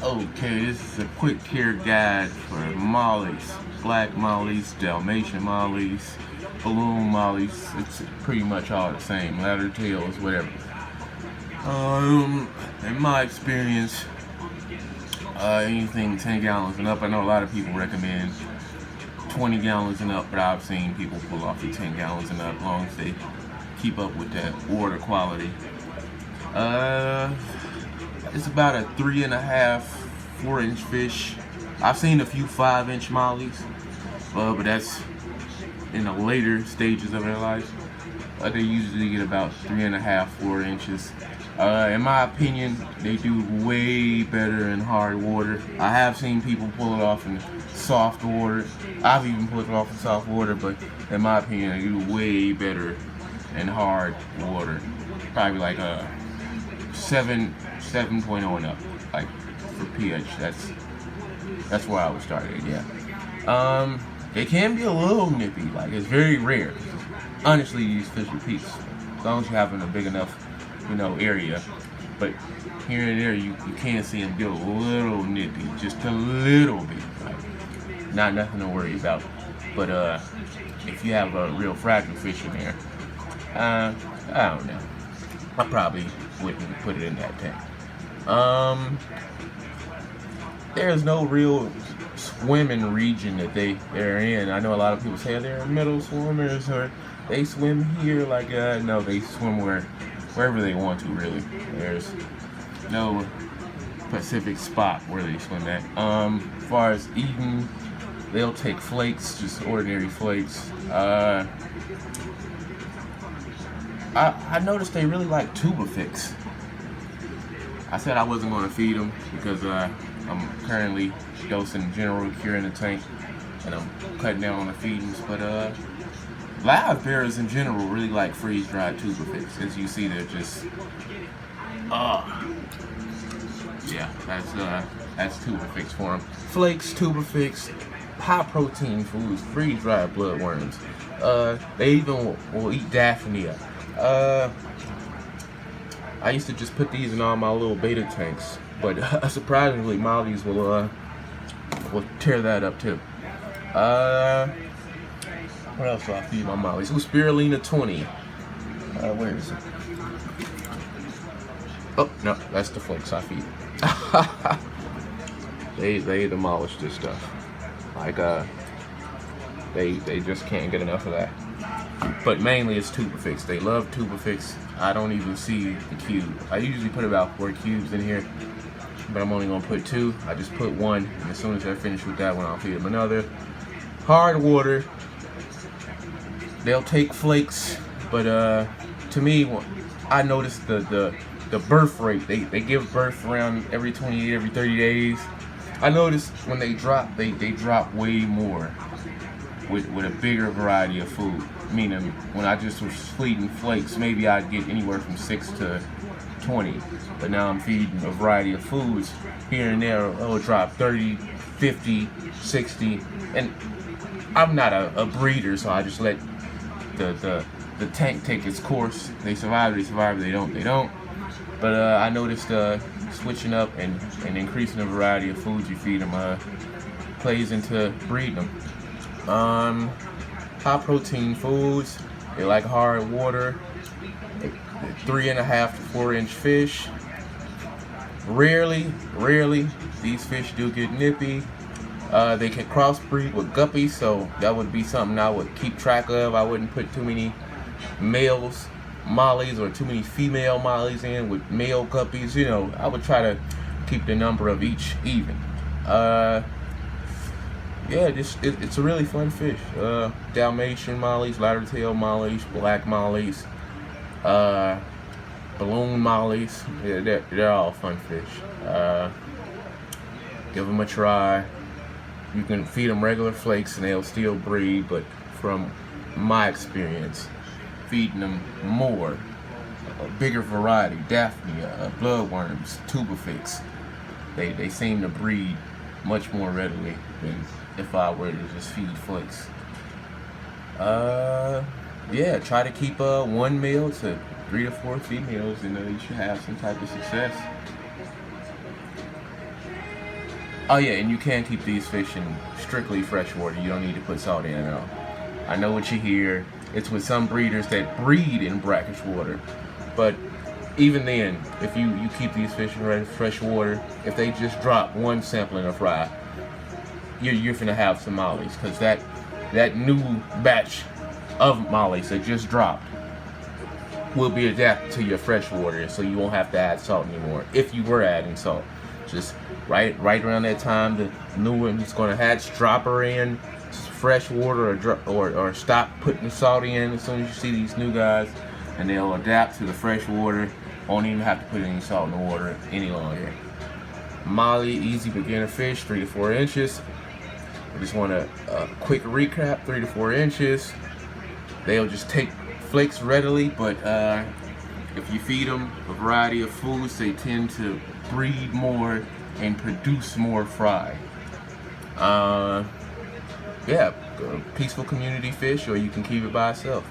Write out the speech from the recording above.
Okay, this is a quick care guide for mollies, black mollies, Dalmatian mollies, balloon mollies. It's pretty much all the same, ladder tails, whatever. In my experience, anything 10 gallons and up. I know a lot of people recommend 20 gallons and up, but I've seen people pull off the 10 gallons and up as long as they keep up with that water quality. Uh, it's about a 3.5, 4 inch fish. I've seen a few 5 inch mollies, but that's in the later stages of their life. They usually get about 3.5, 4 inches. In my opinion, they do way better in hard water. I have seen people pull it off in soft water. I've even pulled it off in soft water, but in my opinion, they do way better in hard water. Probably like a 7.0 and up, like for pH. That's where I would start it. Yeah. They can be a little nippy. Like it's very rare. Honestly, these fish are peace as long as you're having a big enough, area. But here and there, you can see them get a little nippy, just a little bit. Like, not nothing to worry about. But if you have a real fragile fish in there, I don't know. I probably wouldn't put it in that tank. There's no real swimming region that they're in. I know a lot of people say they're middle swimmers or they swim here. Like no, they swim wherever they want to. Really, there's no specific spot where they swim at. As far as eating, they'll take flakes, just ordinary flakes. I noticed they really like tubifix. I said I wasn't going to feed them because I'm currently dosing General Cure in the tank, and I'm cutting down on the feedings. But live bears in general really like freeze-dried tubifix. As you see, they're just yeah, that's tubifix for them. Flakes, tubifix, high-protein foods, freeze-dried bloodworms. They even will eat Daphnia. I used to just put these in all my little beta tanks, but surprisingly, mollies will tear that up too. What else do I feed my mollies? Ooh, spirulina 20. Where is it? Oh no, that's the flakes I feed. They demolish this stuff. Like they just can't get enough of that. But mainly it's tubifix. They love tubifix. I don't even see the cube. I usually put about 4 cubes in here, but I'm only gonna put 2. I just put 1, and as soon as I finish with that one, I'll feed them another. Hard water. They'll take flakes, but to me, I noticed the birth rate. They give birth around every 28, every 30 days. I noticed when they drop, they drop way more with a bigger variety of food. Meaning, when I just was feeding flakes, maybe I'd get anywhere from 6 to 20. But now I'm feeding a variety of foods. Here and there, it'll drop 30, 50, 60. And I'm not a breeder, so I just let the tank take its course. They survive, they don't. But I noticed switching up and increasing the variety of foods you feed them plays into breeding them. High protein foods. They like hard water. 3.5 to 4 inch fish. Rarely, these fish do get nippy. They can crossbreed with guppies, so that would be something I would keep track of. I wouldn't put too many males mollies or too many female mollies in with male guppies. I would try to keep the number of each even. Yeah, it's a really fun fish. Dalmatian mollies, ladder tail mollies, black mollies, balloon mollies. Yeah, they're all fun fish. Give them a try. You can feed them regular flakes and they'll still breed, but from my experience, feeding them more, a bigger variety, Daphnia, bloodworms, tubifix, they seem to breed much more readily than if I were to just feed flakes. Yeah, try to keep 1 male to 3 to 4 females, and you should have some type of success. Oh yeah, and you can keep these fish in strictly freshwater. You don't need to put salt in at all. I know what you hear. It's with some breeders that breed in brackish water. But even then, if you keep these fish in fresh water, if they just drop one sampling of fry, you're finna have some mollies, because that new batch of mollies that just dropped will be adapted to your fresh water, so you won't have to add salt anymore. If you were adding salt, just right around that time the new one's gonna hatch, drop her in fresh water, or stop putting the salt in as soon as you see these new guys, and they'll adapt to the fresh water. Won't even have to put any salt in the water any longer. Molly, easy beginner fish, 3 to 4 inches. I just want a quick recap: 3 to 4 inches. They'll just take flakes readily, but if you feed them a variety of foods, they tend to breed more and produce more fry. Yeah, peaceful community fish, or you can keep it by itself.